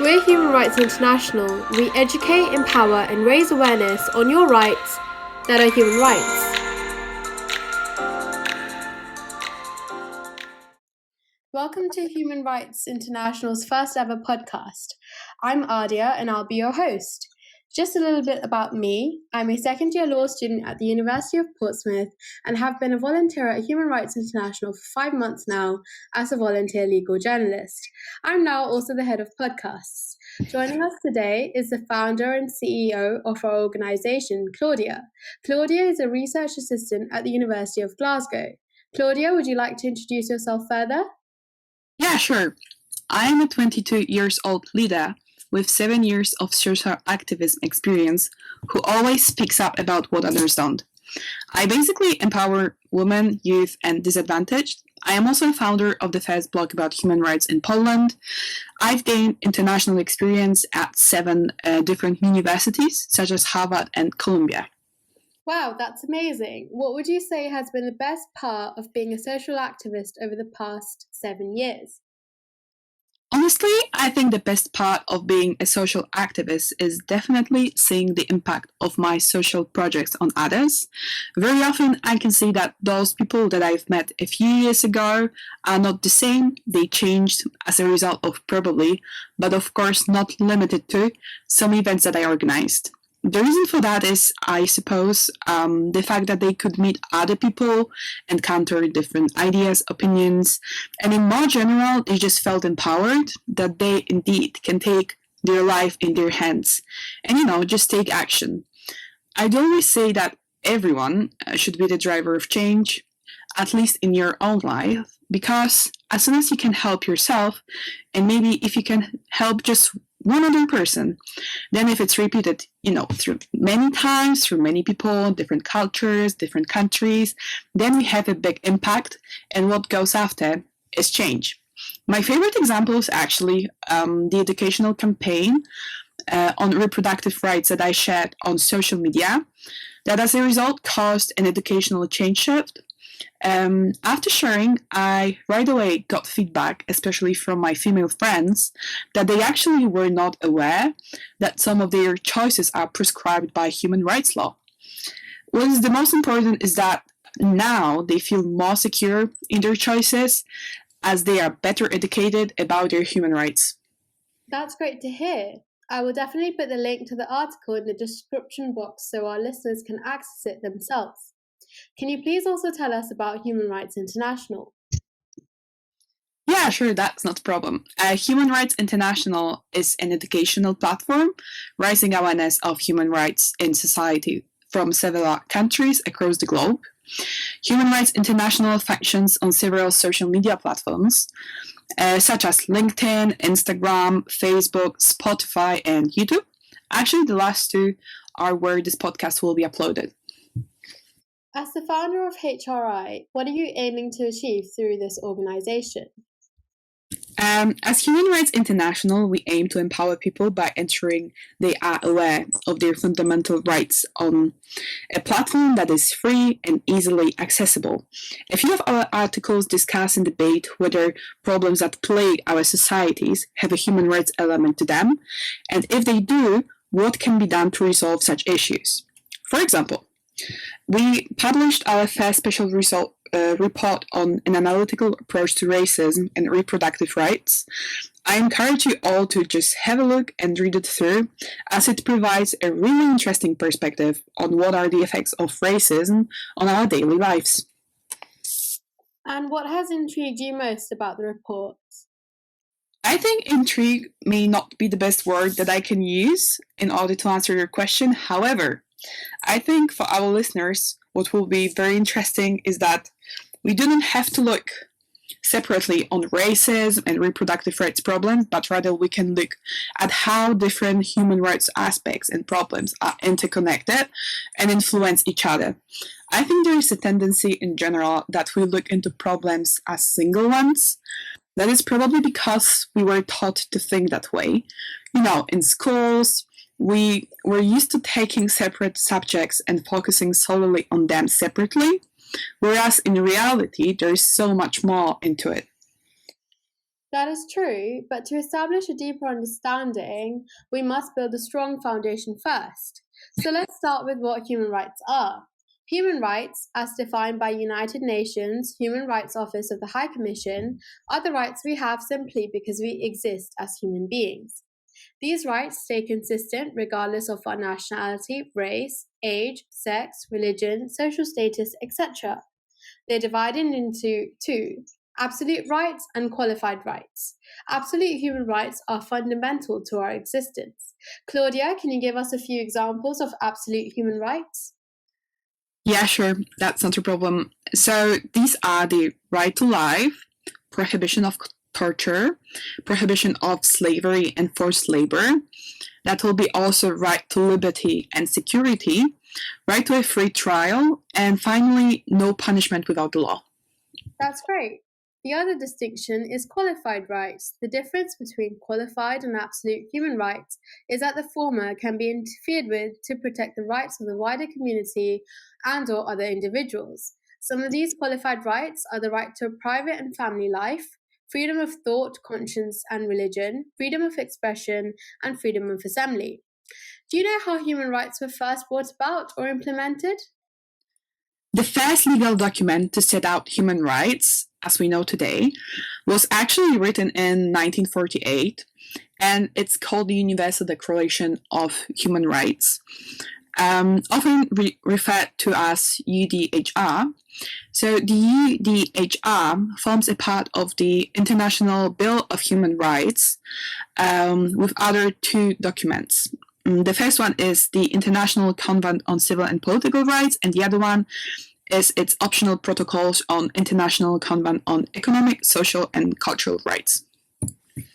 We're Human Rights International. We educate, empower, and raise awareness on your rights that are human rights. Welcome to Human Rights International's first ever podcast. I'm Aadya and I'll be your host. Just a little bit about me. I'm a second year law student at the University of Portsmouth and have been a volunteer at Human Rights International for 5 months now as a volunteer legal journalist. I'm now also the head of podcasts. Joining us today is the founder and CEO of our organisation, Klaudia. Klaudia is a research assistant at the University of Glasgow. Klaudia, would you like to introduce yourself further? Yeah, sure. I am a 22 years old leader with 7 years of social activism experience who always speaks up about what others don't. I basically empower women, youth, and disadvantaged. I am also a founder of the first blog about human rights in Poland. I've gained international experience at 7 different universities, such as Harvard and Columbia. Wow, that's amazing. What would you say has been the best part of being a social activist over the past 7 years? Honestly, I think the best part of being a social activist is definitely seeing the impact of my social projects on others. Very often, I can see that those people that I've met a few years ago are not the same. They changed as a result of probably, but of course not limited to, some events that I organized. The reason for that is, I suppose, the fact that they could meet other people, encounter different ideas, opinions, and in more general, they just felt empowered that they indeed can take their life in their hands and, just take action. I'd always say that everyone should be the driver of change, at least in your own life, because as soon as you can help yourself, and maybe if you can help just one other person, then if it's repeated, through many times, through many people, different cultures, different countries, then we have a big impact, and what goes after is change. My favorite example is actually the educational campaign on reproductive rights that I shared on social media, that as a result caused an educational change shift. After sharing, I right away got feedback, especially from my female friends, that they actually were not aware that some of their choices are prescribed by human rights law. What is the most important is that now they feel more secure in their choices as they are better educated about their human rights. That's great to hear. I will definitely put the link to the article in the description box so our listeners can access it themselves. Can you please also tell us about Human Rights International? Yeah, sure, that's not a problem. Human Rights International is an educational platform raising awareness of human rights in society from several countries across the globe. Human Rights International functions on several social media platforms, such as LinkedIn, Instagram, Facebook, Spotify, and YouTube. Actually, the last two are where this podcast will be uploaded. As the founder of HRI, what are you aiming to achieve through this organization? As Human Rights International, we aim to empower people by ensuring they are aware of their fundamental rights on a platform that is free and easily accessible. A few of our articles discuss and debate whether problems that plague our societies have a human rights element to them, and if they do, what can be done to resolve such issues. For example, we published our first special report on an analytical approach to racism and reproductive rights. I encourage you all to just have a look and read it through, as it provides a really interesting perspective on what are the effects of racism on our daily lives. And what has intrigued you most about the report? I think intrigue may not be the best word that I can use in order to answer your question. However, I think for our listeners, what will be very interesting is that we do not have to look separately on racism and reproductive rights problems, but rather we can look at how different human rights aspects and problems are interconnected and influence each other. I think there is a tendency in general that we look into problems as single ones. That is probably because we were taught to think that way. In schools, we were used to taking separate subjects and focusing solely on them separately, whereas in reality, there is so much more into it. That is true, but to establish a deeper understanding, we must build a strong foundation first. So let's start with what human rights are. Human rights, as defined by United Nations Human Rights Office of the High Commission, are the rights we have simply because we exist as human beings. These rights stay consistent regardless of our nationality, race, age, sex, religion, social status, etc. They're divided into two: absolute rights and qualified rights. Absolute human rights are fundamental to our existence. Claudia, can you give us a few examples of absolute human rights? Yeah, sure, that's not a problem. So these are the right to life, prohibition of torture, prohibition of slavery and forced labor. That will be also right to liberty and security, right to a free trial, and finally, no punishment without the law. That's great. The other distinction is qualified rights. The difference between qualified and absolute human rights is that the former can be interfered with to protect the rights of the wider community and/or other individuals. Some of these qualified rights are the right to a private and family life, freedom of thought, conscience, and religion, freedom of expression, and freedom of assembly. Do you know how human rights were first brought about or implemented? The first legal document to set out human rights, as we know today, was actually written in 1948, and it's called the Universal Declaration of Human Rights, often referred to as UDHR. So the UDHR forms a part of the International Bill of Human Rights with other two documents. The first one is the International Convention on Civil and Political Rights, and the other one is its optional protocols on International Convention on Economic, Social, and Cultural Rights.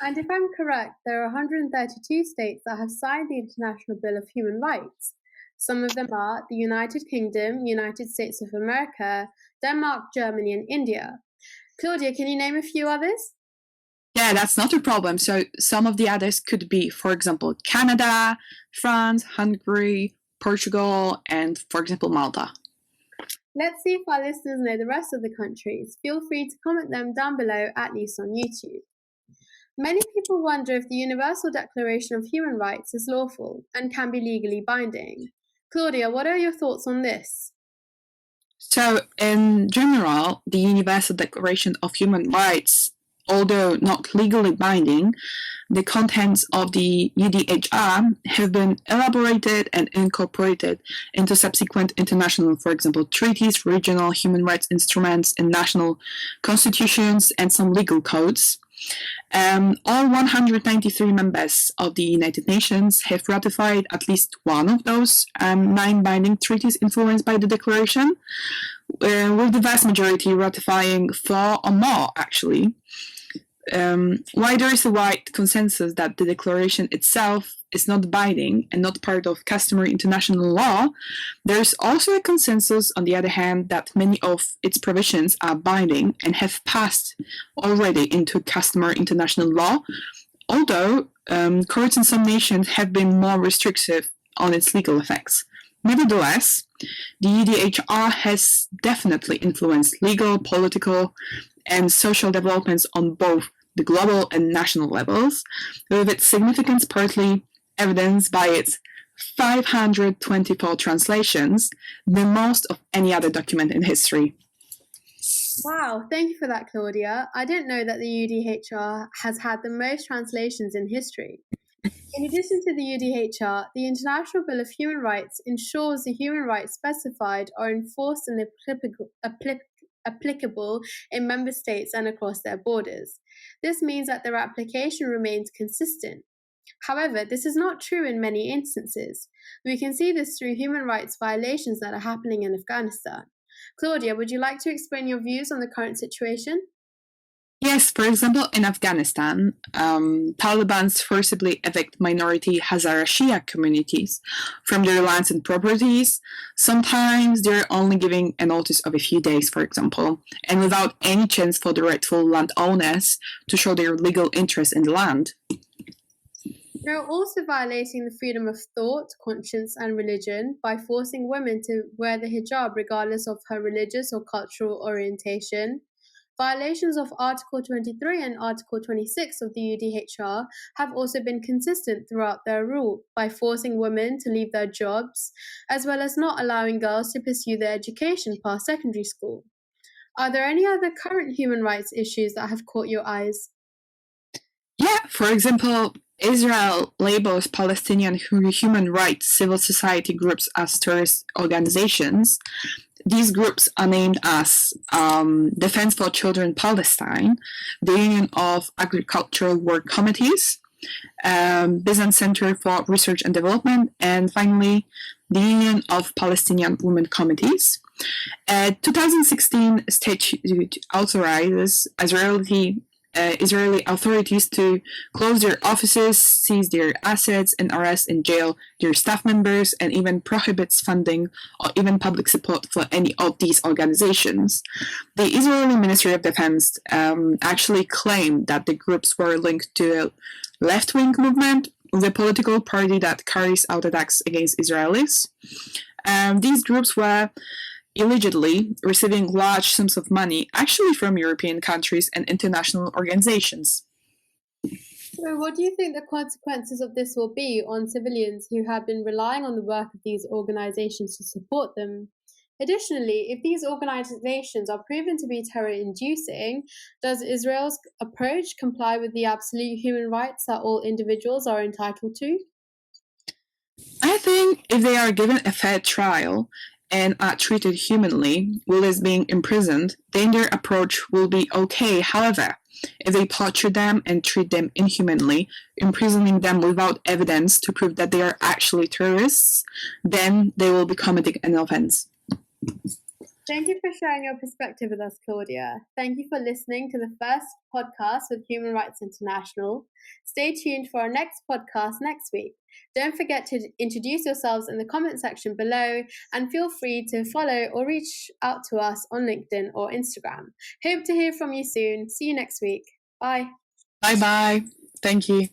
And if I'm correct, there are 132 states that have signed the International Bill of Human Rights. Some of them are the United Kingdom, United States of America, Denmark, Germany, and India. Claudia, can you name a few others? Yeah, that's not a problem. So some of the others could be, for example, Canada, France, Hungary, Portugal, and, for example, Malta. Let's see if our listeners know the rest of the countries. Feel free to comment them down below, at least on YouTube. Many people wonder if the Universal Declaration of Human Rights is lawful and can be legally binding. Claudia, what are your thoughts on this? So, in general, the Universal Declaration of Human Rights, although not legally binding, the contents of the UDHR have been elaborated and incorporated into subsequent international, for example, treaties, regional human rights instruments, and national constitutions, and some legal codes. All 193 members of the United Nations have ratified at least one of those 9 binding treaties influenced by the declaration, with the vast majority ratifying 4 or more, actually. While there is a wide consensus that the declaration itself is not binding and not part of customary international law, there is also a consensus, on the other hand, that many of its provisions are binding and have passed already into customary international law, although courts in some nations have been more restrictive on its legal effects. Nevertheless, the UDHR has definitely influenced legal, political, and social developments on both the global and national levels, with its significance partly evidenced by its 524 translations, the most of any other document in history. Wow, thank you for that, Claudia. I didn't know that the UDHR has had the most translations in history. In addition to the UDHR, the International Bill of Human Rights ensures the human rights specified are enforced and applicable in member states and across their borders. This means that their application remains consistent. However, this is not true in many instances. We can see this through human rights violations that are happening in Afghanistan. Claudia, would you like to explain your views on the current situation? Yes, for example, in Afghanistan, Taliban's forcibly evict minority Hazara Shia communities from their lands and properties. Sometimes they're only giving a notice of a few days, for example, and without any chance for the rightful landowners to show their legal interest in the land. They're also violating the freedom of thought, conscience, and religion by forcing women to wear the hijab regardless of her religious or cultural orientation. Violations of Article 23 and Article 26 of the UDHR have also been consistent throughout their rule by forcing women to leave their jobs, as well as not allowing girls to pursue their education past secondary school. Are there any other current human rights issues that have caught your eyes? Yeah, for example, Israel labels Palestinian human rights civil society groups as terrorist organizations. These groups are named as Defense for Children Palestine, the Union of Agricultural Work Committees, Business Center for Research and Development, and finally, the Union of Palestinian Women Committees. 2016 statute authorizes Israeli authorities to close their offices, seize their assets, and arrest and jail their staff members, and even prohibits funding or even public support for any of these organizations. The Israeli Ministry of Defense actually claimed that the groups were linked to a left-wing movement, the political party that carries out attacks against Israelis. These groups were allegedly receiving large sums of money, actually from European countries and international organizations. So, what do you think the consequences of this will be on civilians who have been relying on the work of these organizations to support them? Additionally, if these organizations are proven to be terror-inducing, does Israel's approach comply with the absolute human rights that all individuals are entitled to? I think if they are given a fair trial and are treated humanly, while as being imprisoned, then their approach will be okay. However, if they torture them and treat them inhumanly, imprisoning them without evidence to prove that they are actually terrorists, then they will be committing an offense. Thank you for sharing your perspective with us, Klaudia. Thank you for listening to the first podcast with Human Rights International. Stay tuned for our next podcast next week. Don't forget to introduce yourselves in the comment section below, and feel free to follow or reach out to us on LinkedIn or Instagram. Hope to hear from you soon. See you next week. Bye. Bye-bye. Thank you.